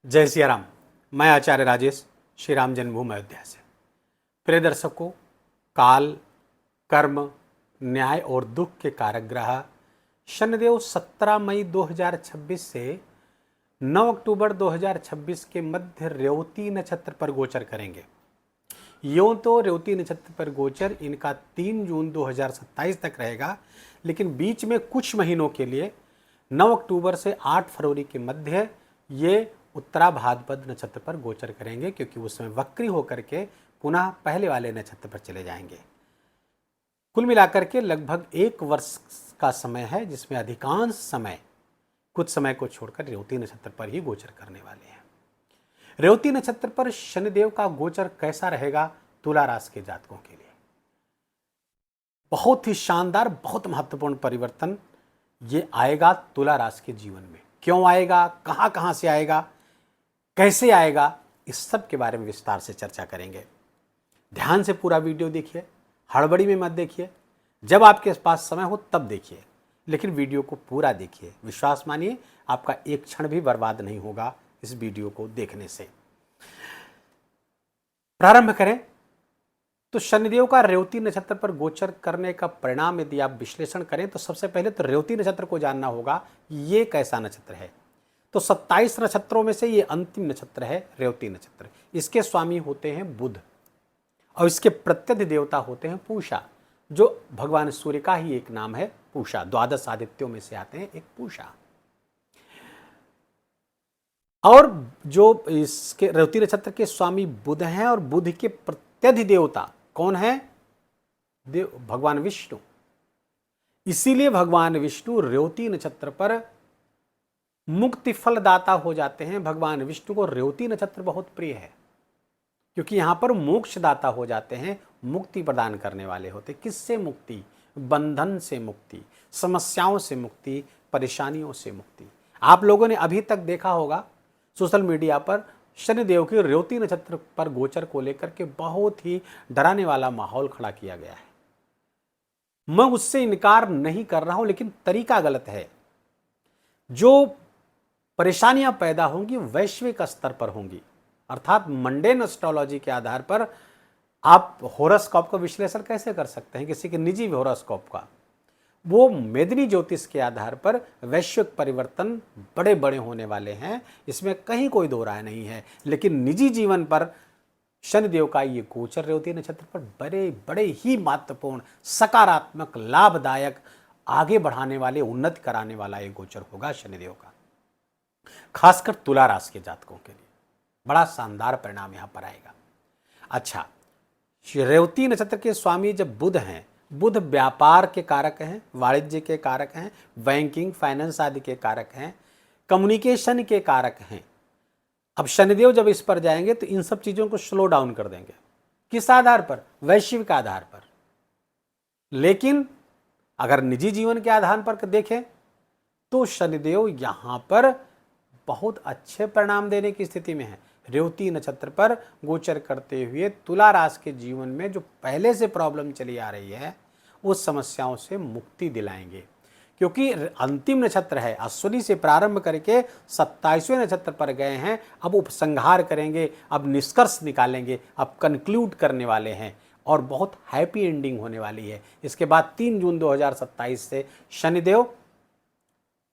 जय सिया राम। मैं आचार्य राजेश श्री राम जन्मभूमि अयोध्या से। प्रिय दर्शकों, काल, कर्म, न्याय और दुख के कारक ग्रह शनिदेव 17 मई 2026 से 9 अक्टूबर 2026 के मध्य रेवती नक्षत्र पर गोचर करेंगे। यूँ तो रेवती नक्षत्र पर गोचर इनका 3 जून 2027 तक रहेगा, लेकिन बीच में कुछ महीनों के लिए 9 अक्टूबर से 8 फरवरी के मध्य ये उत्तरा भाद्रपद नक्षत्र पर गोचर करेंगे, क्योंकि उस समय वक्री होकर के पुनः पहले वाले नक्षत्र पर चले जाएंगे। कुल मिलाकर के लगभग 1 वर्ष का समय है, जिसमें अधिकांश समय कुछ समय को छोड़कर रेवती नक्षत्र पर ही गोचर करने वाले हैं। रेवती नक्षत्र पर शनिदेव का गोचर कैसा रहेगा तुला राशि के जातकों के लिए? बहुत ही शानदार, बहुत महत्वपूर्ण परिवर्तन ये आएगा तुला राशि के जीवन में। क्यों आएगा, कहां से आएगा, कैसे आएगा, इस सब के बारे में विस्तार से चर्चा करेंगे। ध्यान से पूरा वीडियो देखिए, हड़बड़ी में मत देखिए। जब आपके पास समय हो तब देखिए, लेकिन वीडियो को पूरा देखिए। विश्वास मानिए, आपका एक क्षण भी बर्बाद नहीं होगा इस वीडियो को देखने से। प्रारंभ करें तो शनिदेव का रेवती नक्षत्र पर गोचर करने का परिणाम यदि आप विश्लेषण करें तो सबसे पहले तो रेवती नक्षत्र को जानना होगा ये कैसा नक्षत्र है। तो 27 नक्षत्रों में से ये अंतिम नक्षत्र है रेवती नक्षत्र। इसके स्वामी होते हैं बुध और इसके प्रत्यध देवता होते हैं पूषा, जो भगवान सूर्य का ही एक नाम है पूषा। द्वादश आदित्यों में से आते हैं एक पूषा। और जो इसके रेवती नक्षत्र के स्वामी बुध हैं और बुध के प्रत्यध देवता कौन है? भगवान विष्णु। इसीलिए भगवान विष्णु रेवती नक्षत्र पर मुक्ति फलदाता हो जाते हैं। भगवान विष्णु को रेवती नक्षत्र बहुत प्रिय है, क्योंकि यहां पर मोक्षदाता हो जाते हैं, मुक्ति प्रदान करने वाले होते। किससे मुक्ति? बंधन से मुक्ति, समस्याओं से मुक्ति, परेशानियों से मुक्ति। आप लोगों ने अभी तक देखा होगा सोशल मीडिया पर शनिदेव के रेवती नक्षत्र पर गोचर को लेकर के बहुत ही डराने वाला माहौल खड़ा किया गया है। मैं उससे इनकार नहीं कर रहा हूं, लेकिन तरीका गलत है। जो परेशानियां पैदा होंगी वैश्विक स्तर पर होंगी, अर्थात मंडेन एस्ट्रोलॉजी के आधार पर। आप होरोस्कोप का विश्लेषण कैसे कर सकते हैं, किसी के निजी होरोस्कोप का? वो मेदिनी ज्योतिष के आधार पर वैश्विक परिवर्तन बड़े बड़े होने वाले हैं, इसमें कहीं कोई दो राय नहीं है। लेकिन निजी जीवन पर शनिदेव का ये गोचर रेवती नक्षत्र पर बड़े बड़े ही महत्वपूर्ण, सकारात्मक, लाभदायक, आगे बढ़ाने वाले, उन्नति कराने वाला ये गोचर होगा शनिदेव का, खासकर तुला राशि के जातकों के लिए। बड़ा शानदार परिणाम यहां पर आएगा। अच्छा, रेवती नक्षत्र के स्वामी जब बुध हैं, बुध व्यापार के कारक हैं, वाणिज्य के कारक हैं, बैंकिंग, फाइनेंस आदि के कारक हैं, कम्युनिकेशन के कारक हैं। अब शनिदेव जब इस पर जाएंगे तो इन सब चीजों को स्लो डाउन कर देंगे। किस आधार पर? वैश्विक आधार पर। लेकिन अगर निजी जीवन के आधार पर देखें तो शनिदेव यहां पर बहुत अच्छे परिणाम देने की स्थिति में है। रेवती नक्षत्र पर गोचर करते हुए तुला राशि के जीवन में जो पहले से प्रॉब्लम चली आ रही है उस समस्याओं से मुक्ति दिलाएंगे, क्योंकि अंतिम नक्षत्र है। अश्विनी से प्रारंभ करके 27वें नक्षत्र पर गए हैं। अब उपसंहार करेंगे, अब निष्कर्ष निकालेंगे, अब कंक्लूड करने वाले हैं और बहुत हैप्पी एंडिंग होने वाली है। इसके बाद 3 जून 2027 से शनिदेव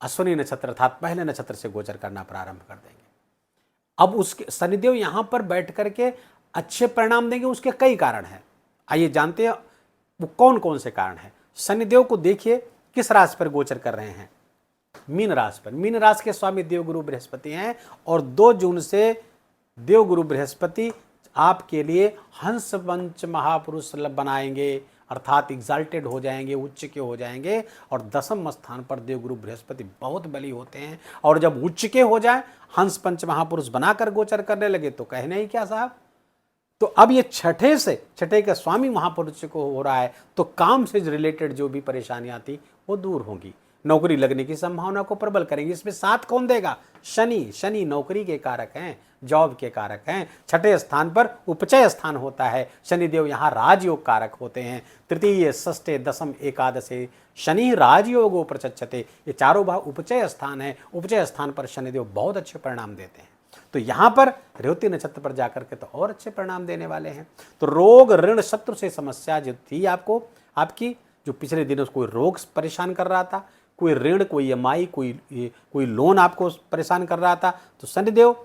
अश्विनी नक्षत्र अर्थात पहले नक्षत्र से गोचर करना प्रारंभ कर देंगे। अब उसके शनिदेव यहां पर बैठ करके अच्छे परिणाम देंगे, उसके कई कारण हैं। आइए जानते हैं वो कौन कौन से कारण हैं। शनिदेव को देखिए किस राशि पर गोचर कर रहे हैं? मीन राशि पर। मीन राशि के स्वामी देवगुरु बृहस्पति हैं और 2 जून से देवगुरु बृहस्पति आपके लिए हंस पंच महापुरुष बनाएंगे, अर्थात एग्जाल्टेड हो जाएंगे, उच्च के हो जाएंगे। और 10वें स्थान पर देवगुरु बृहस्पति बहुत बली होते हैं, और जब उच्च के हो जाए, हंस पंच महापुरुष बनाकर गोचर करने लगे तो कहने ही क्या साहब। तो अब ये छठे के स्वामी महापुरुष को हो रहा है, तो काम से रिलेटेड जो भी परेशानियां थी वो दूर होंगी। नौकरी लगने की संभावना को प्रबल करेंगे। इसमें साथ कौन देगा? शनि नौकरी के कारक हैं, जॉब के कारक हैं। 6ठे स्थान पर उपचय स्थान होता है। शनिदेव यहाँ राजयोग कारक होते हैं। तृतीय, षष्ठे, दशम, एकादशे शनि राजयोगो प्रचक्षते। ये चारों भाव उपचय स्थान है। उपचय स्थान पर शनिदेव बहुत अच्छे परिणाम देते हैं। तो यहां पर रेवती नक्षत्र पर जाकर के तो और अच्छे परिणाम देने वाले हैं। तो रोग ऋण शत्रु से समस्या जो थी आपको, आपकी जो पिछले दिनों कोई रोग परेशान कर रहा था, कोई ऋण, कोई ईएमआई, कोई लोन आपको परेशान कर रहा था, तो शनिदेव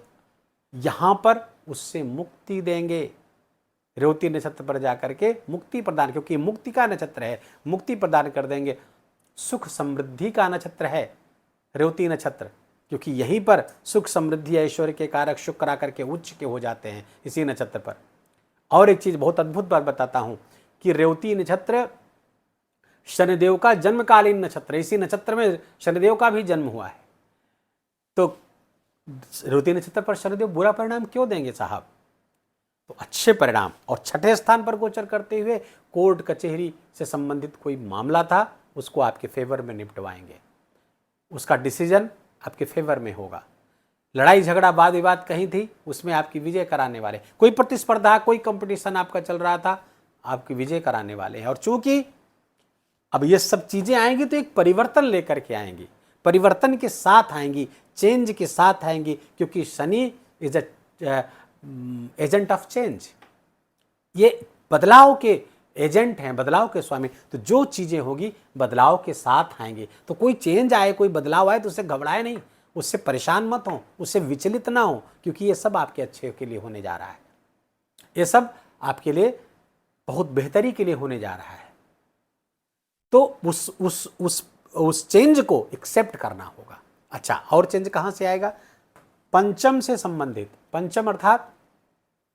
यहां पर उससे मुक्ति देंगे। रेवती नक्षत्र पर जाकर के मुक्ति प्रदान, क्योंकि मुक्ति का नक्षत्र है, मुक्ति प्रदान कर देंगे। सुख समृद्धि का नक्षत्र है रेवती नक्षत्र, क्योंकि यहीं पर सुख समृद्धि ऐश्वर्य के कारक शुक्र आकर के उच्च के हो जाते हैं इसी नक्षत्र पर। और एक चीज बहुत अद्भुत बात बताता हूं कि रेवती नक्षत्र शनिदेव का जन्मकालीन नक्षत्र, इसी नक्षत्र में शनिदेव का भी जन्म हुआ है। तो रेवती नक्षत्र पर शनिदेव बुरा परिणाम क्यों देंगे साहब? तो अच्छे परिणाम। और छठे स्थान पर गोचर करते हुए कोर्ट कचहरी से संबंधित कोई मामला था, उसको आपके फेवर में निपटवाएंगे, उसका डिसीजन आपके फेवर में होगा। लड़ाई झगड़ा वाद विवाद कहीं थी, उसमें आपकी विजय कराने वाले। कोई प्रतिस्पर्धा, कोई कंपटीशन आपका चल रहा था, आपकी विजय कराने वाले हैं। और चूंकि अब ये सब चीजें आएंगी तो एक परिवर्तन लेकर के आएंगी, परिवर्तन के साथ आएंगी, चेंज के साथ आएंगी, क्योंकि Shani is a agent of change, ये बदलाव के एजेंट हैं, बदलाव के स्वामी। तो जो चीजें होगी बदलाव के साथ आएंगे। तो कोई चेंज आए, कोई बदलाव आए तो उससे घबराए नहीं, उससे परेशान मत हो, उससे विचलित ना हो, क्योंकि ये सब आपके अच्छे के लिए होने जा रहा है, ये सब आपके लिए बहुत बेहतरी के लिए होने जा रहा है। तो उस चेंज को एक्सेप्ट करना होगा। अच्छा, और चेंज कहां से आएगा? पंचम से संबंधित। पंचम अर्थात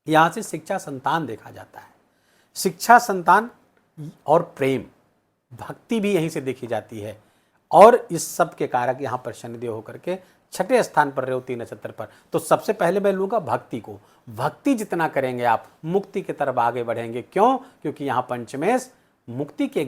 यहां से शिक्षा संतान देखा जाता है। शिक्षा संतान और प्रेम भक्ति भी यहीं से देखी जाती है। और इस सब के कारक यहां पर शनिदेव होकर के छठे स्थान पर रेवती नक्षत्र पर। तो सबसे पहले मैं लूंगा भक्ति को। भक्ति जितना करेंगे आप मुक्ति की तरफ आगे बढ़ेंगे। क्यों? क्योंकि यहां पंचमेश मुक्ति के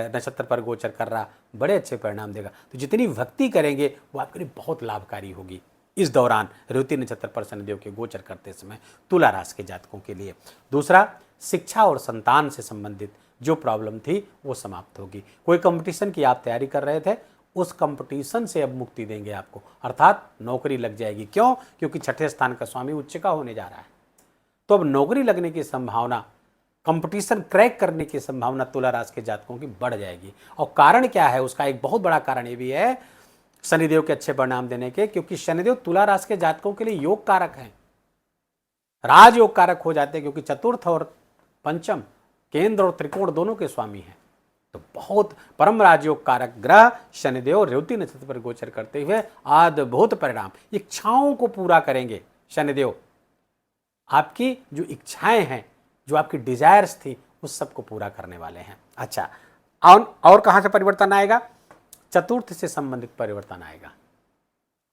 नक्षत्र पर गोचर कर रहा, बड़े अच्छे परिणाम देगा। तो जितनी भक्ति करेंगे वो आपके लिए बहुत लाभकारी होगी इस दौरान रेवती नक्षत्र पर शनिदेव के गोचर करते समय तुला राशि के जातकों के लिए। दूसरा, शिक्षा और संतान से संबंधित जो प्रॉब्लम थी वो समाप्त होगी। कोई कंपटीशन की आप तैयारी कर रहे थे, उस कंपटीशन से अब मुक्ति देंगे आपको, अर्थात नौकरी लग जाएगी। क्यों? क्योंकि छठे स्थान का स्वामी उच्च का होने जा रहा है। तो अब नौकरी लगने की संभावना, कंपटीशन क्रैक करने की संभावना तुला राशि के जातकों की बढ़ जाएगी। और कारण क्या है उसका? एक बहुत बड़ा कारण ये भी है शनिदेव के अच्छे परिणाम देने के, क्योंकि शनिदेव तुला राशि के जातकों के लिए योग कारक हैं, राजयोग कारक हो जाते हैं, क्योंकि चतुर्थ और पंचम, केंद्र और त्रिकोण दोनों के स्वामी हैं। तो बहुत परम राजयोग कारक ग्रह शनिदेव रेवती नक्षत्र पर गोचर करते हुए अद्भुत परिणाम, इच्छाओं को पूरा करेंगे शनिदेव। आपकी जो इच्छाएं हैं, जो आपकी डिजायर्स थी, उस सब को पूरा करने वाले हैं। अच्छा, और कहां से परिवर्तन आएगा? चतुर्थ से संबंधित परिवर्तन आएगा।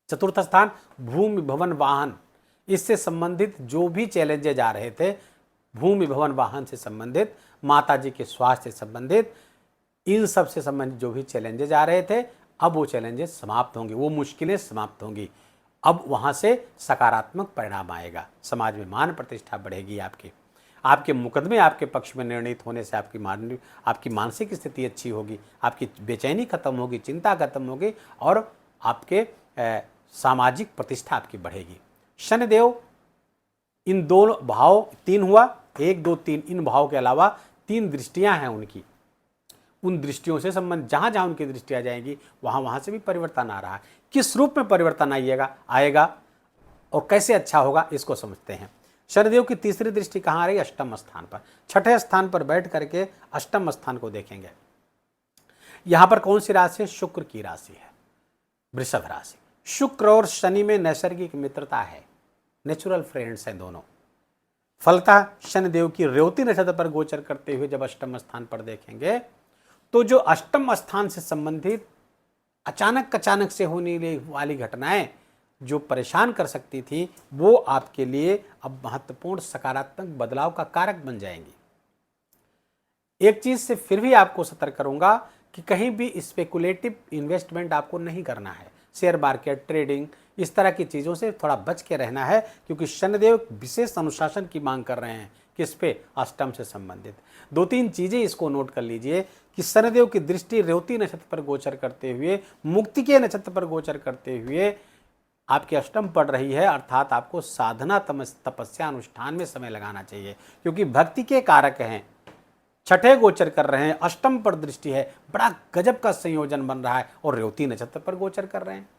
चतुर्थ स्थान भूमि भवन वाहन, इससे संबंधित जो भी चैलेंजेज आ रहे थे, भूमि भवन वाहन से संबंधित, माता जी के स्वास्थ्य से संबंधित, इन सब से संबंधित जो भी चैलेंजेज आ रहे थे, अब वो चैलेंजेस समाप्त होंगे, वो मुश्किलें समाप्त होंगी। अब वहां से सकारात्मक परिणाम आएगा, समाज में मान प्रतिष्ठा बढ़ेगी आपके मुकदमे आपके पक्ष में निर्णित होने से आपकी मानसिक स्थिति अच्छी होगी, आपकी बेचैनी खत्म होगी, चिंता खत्म होगी, और आपके सामाजिक प्रतिष्ठा आपकी बढ़ेगी। शनिदेव इन दोनों भाव, तीन हुआ, 1 2 3, इन भाव के अलावा 3 दृष्टियां हैं उनकी, उन दृष्टियों से संबंध जहां जहां उनकी दृष्टियां जाएंगी वहां से भी परिवर्तन आ रहा है। किस रूप में परिवर्तन आएगा और कैसे अच्छा होगा, इसको समझते हैं। शनिदेव की तीसरी दृष्टि कहां आ रही है? अष्टम स्थान पर। छठे स्थान पर बैठ करके अष्टम स्थान को देखेंगे। यहां पर कौन सी राशि है? शुक्र की राशि है, वृषभ राशि। शुक्र और शनि में नैसर्गिक मित्रता है, नेचुरल फ्रेंड्स हैं दोनों। फलतः शनिदेव की रेवती नक्षत्र पर गोचर करते हुए जब अष्टम स्थान पर देखेंगे, तो जो अष्टम स्थान से संबंधित अचानक से होने वाली घटनाएं जो परेशान कर सकती थी, वो आपके लिए अब महत्वपूर्ण सकारात्मक बदलाव का कारक बन जाएंगी। एक चीज से फिर भी आपको सतर्क करूंगा कि कहीं भी स्पेकुलेटिव इन्वेस्टमेंट आपको नहीं करना है। शेयर मार्केट, ट्रेडिंग, इस तरह की चीजों से थोड़ा बच के रहना है, क्योंकि शनिदेव विशेष अनुशासन की मांग कर रहे हैं। किस पे? अष्टम से संबंधित 2-3 चीजें इसको नोट कर लीजिए कि शनिदेव की दृष्टि रेवती नक्षत्र पर गोचर करते हुए, मुक्ति के नक्षत्र पर गोचर करते हुए आपकी अष्टम पड़ रही है, अर्थात आपको साधना तपस्या अनुष्ठान में समय लगाना चाहिए, क्योंकि भक्ति के कारक हैं। छठे गोचर कर रहे हैं, अष्टम पर दृष्टि है, बड़ा गजब का संयोजन बन रहा है, और रेवती नक्षत्र पर गोचर कर रहे हैं।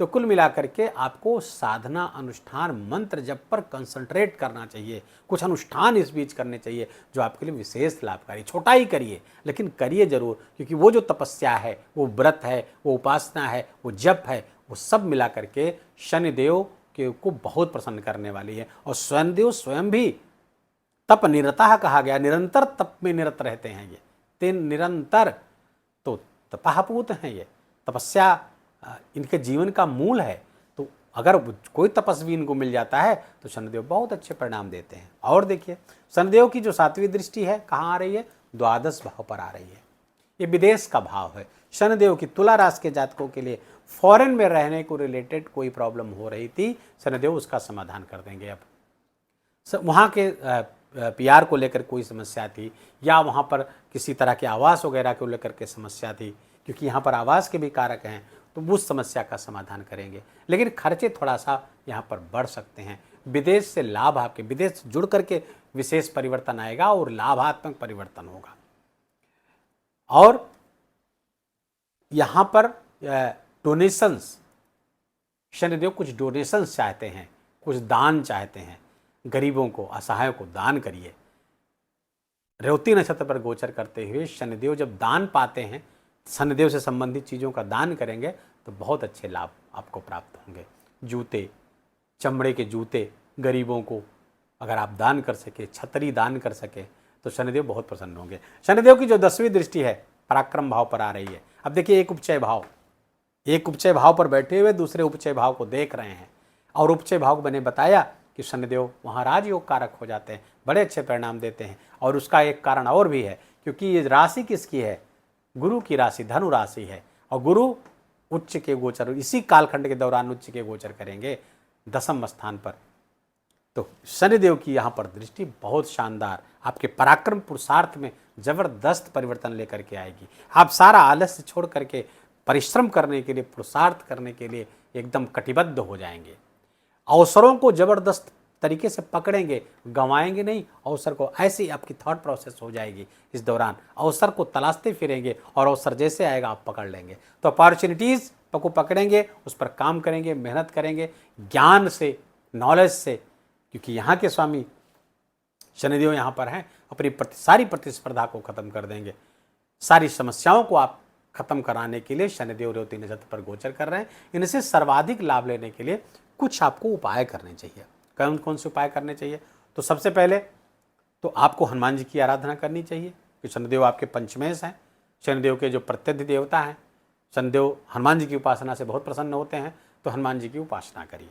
तो कुल मिलाकर के आपको साधना अनुष्ठान मंत्र जप पर कंसंट्रेट करना चाहिए। कुछ अनुष्ठान इस बीच करने चाहिए जो आपके लिए विशेष लाभकारी। छोटा ही करिए, लेकिन करिए जरूर, क्योंकि वो जो तपस्या है, वो व्रत है, वो उपासना है, वो जप है, वो सब मिला करके शनिदेव के को बहुत प्रसन्न करने वाली है। और शनिदेव स्वयं भी तप निरता कहा गया, निरंतर तप में निरत रहते हैं ये, तीन निरंतर, तो तपःपूत हैं ये, तपस्या इनके जीवन का मूल है। तो अगर कोई तपस्वी इनको मिल जाता है तो शनिदेव बहुत अच्छे परिणाम देते हैं। और देखिए, शनिदेव की जो 7वीं दृष्टि है कहाँ आ रही है? द्वादश भाव पर आ रही है। ये विदेश का भाव है। शनिदेव की तुला राशि के जातकों के लिए फॉरेन में रहने को रिलेटेड कोई प्रॉब्लम हो रही थी, शनिदेव उसका समाधान कर देंगे। अब वहाँ के पीआर को लेकर कोई समस्या थी, या वहाँ पर किसी तरह के आवास वगैरह को लेकर के समस्या थी, क्योंकि यहाँ पर आवास के भी कारक हैं, तो उस समस्या का समाधान करेंगे। लेकिन खर्चे थोड़ा सा यहाँ पर बढ़ सकते हैं। विदेश से लाभ, आपके विदेश से जुड़ करके विशेष परिवर्तन आएगा और लाभात्मक परिवर्तन होगा। और यहाँ पर डोनेशंस, शनिदेव कुछ डोनेशंस चाहते हैं, कुछ दान चाहते हैं। गरीबों को, असहायों को दान करिए। रेवती नक्षत्र पर गोचर करते हुए शनिदेव जब दान पाते हैं, शनिदेव से संबंधित चीज़ों का दान करेंगे तो बहुत अच्छे लाभ आपको प्राप्त होंगे। जूते, चमड़े के जूते गरीबों को अगर आप दान कर सके, छतरी दान कर सके, तो शनिदेव बहुत प्रसन्न होंगे। शनिदेव की जो 10वीं दृष्टि है पराक्रम भाव पर आ रही है। अब देखिए, एक उपचय भाव पर बैठे हुए दूसरे उपचय भाव को देख रहे हैं, और उपचय भाव को मैंने बताया कि शनिदेव वहाँ राजयोग कारक हो जाते हैं, बड़े अच्छे परिणाम देते हैं। और उसका एक कारण और भी है, क्योंकि ये राशि किसकी है? गुरु की राशि, धनु राशि है, और गुरु उच्च के गोचर इसी कालखंड के दौरान उच्च के गोचर करेंगे 10वें स्थान पर। तो शनिदेव की यहाँ पर दृष्टि बहुत शानदार, आपके पराक्रम पुरुषार्थ में जबरदस्त परिवर्तन लेकर के आएगी। आप सारा आलस्य छोड़ करके परिश्रम करने के लिए, पुरुषार्थ करने के लिए एकदम कटिबद्ध हो जाएंगे। अवसरों को जबरदस्त तरीके से पकड़ेंगे, गंवाएंगे नहीं अवसर को। ऐसी आपकी थॉट प्रोसेस हो जाएगी इस दौरान। अवसर को तलाशते फिरेंगे, और अवसर जैसे आएगा आप पकड़ लेंगे। तो अपॉर्चुनिटीज़ को पकड़ेंगे, उस पर काम करेंगे, मेहनत करेंगे, ज्ञान से, नॉलेज से, क्योंकि यहाँ के स्वामी शनिदेव यहाँ पर हैं। अपनी सारी प्रतिस्पर्धा को खत्म कर देंगे। सारी समस्याओं को आप खत्म कराने के लिए शनिदेव रेवती नक्षत्र पर गोचर कर रहे हैं। इनसे सर्वाधिक लाभ लेने के लिए कुछ आपको उपाय करने चाहिए। कौन कौन से उपाय करने चाहिए? तो सबसे पहले तो आपको हनुमान जी की आराधना करनी चाहिए, कि शनिदेव आपके पंचमेश हैं। शनिदेव के जो प्रत्यक्ष देवता हैं, शनिदेव हनुमान जी की उपासना से बहुत प्रसन्न होते हैं, तो हनुमान जी की उपासना करिए।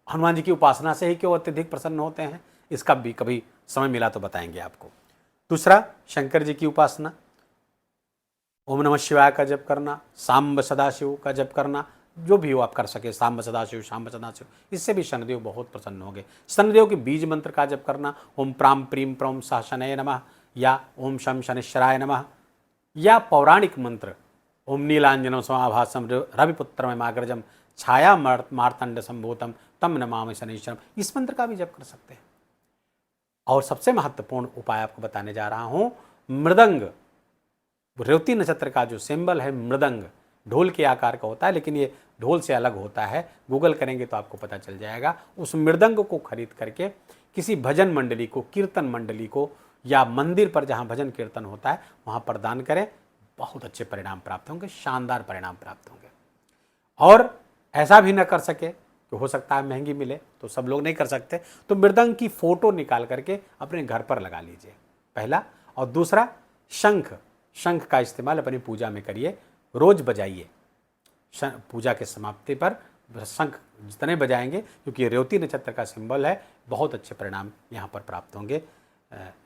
हनुमान जी की उपासना से ही क्यों अत्यधिक प्रसन्न होते हैं, इसका भी कभी समय मिला तो बताएंगे आपको। दूसरा, शंकर जी की उपासना, ओम नमः शिवाय का जप करना, सांब सदाशिव का जप करना, जो भी हो आप कर सके, सांब सदाशिव, सांब सदाशिव, इससे भी शनिदेव बहुत प्रसन्न होंगे। शनिदेव के बीज मंत्र का जप करना, ओम प्राम प्रीम प्रौम सह शनये नमः, या ओम शम शनिश्चराय नमः, या पौराणिक मंत्र ओम नीलांजनम समाभासम रविपुत्रमग्रजम छाया मार्तंड संभूतम तम नमामि शनिश्चरम, इस मंत्र का भी जप कर सकते हैं। और सबसे महत्वपूर्ण उपाय आपको बताने जा रहा हूं, मृदंग। रेवती नक्षत्र का जो सिंबल है मृदंग, ढोल के आकार का होता है, लेकिन ये ढोल से अलग होता है। गूगल करेंगे तो आपको पता चल जाएगा। उस मृदंग को खरीद करके किसी भजन मंडली को, कीर्तन मंडली को, या मंदिर पर जहाँ भजन कीर्तन होता है वहाँ पर दान करें। बहुत अच्छे परिणाम प्राप्त होंगे, शानदार परिणाम प्राप्त होंगे। और ऐसा भी न कर सके तो हो सकता है महंगी मिले, तो सब लोग नहीं कर सकते, तो मृदंग की फोटो निकाल करके अपने घर पर लगा लीजिए, पहला। और दूसरा, शंख का इस्तेमाल अपनी पूजा में करिए, रोज बजाइए। पूजा के समाप्ति पर शंख जितने बजाएंगे, क्योंकि रेवती नक्षत्र का सिंबल है, बहुत अच्छे परिणाम यहाँ पर प्राप्त होंगे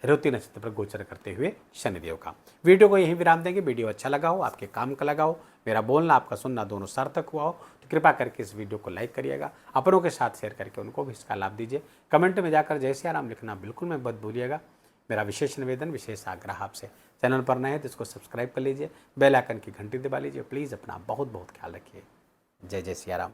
रेवती नक्षत्र पर गोचर करते हुए शनिदेव का। वीडियो को यहीं विराम देंगे। वीडियो अच्छा लगा हो, आपके काम का लगा हो, मेरा बोलना आपका सुनना दोनों सार्थक हुआ हो, तो कृपा करके इस वीडियो को लाइक करिएगा, अपनों के साथ शेयर करके उनको भी इसका लाभ दीजिए। कमेंट में जाकर जय सिया राम लिखना बिल्कुल मत भूलिएगा। मेरा विशेष निवेदन, विशेष आग्रह आपसे, चैनल पर नए हैं तो इसको सब्सक्राइब कर लीजिए, बेल आइकन की घंटी दबा लीजिए। प्लीज़ अपना बहुत बहुत ख्याल रखिए। जय जय सिया राम।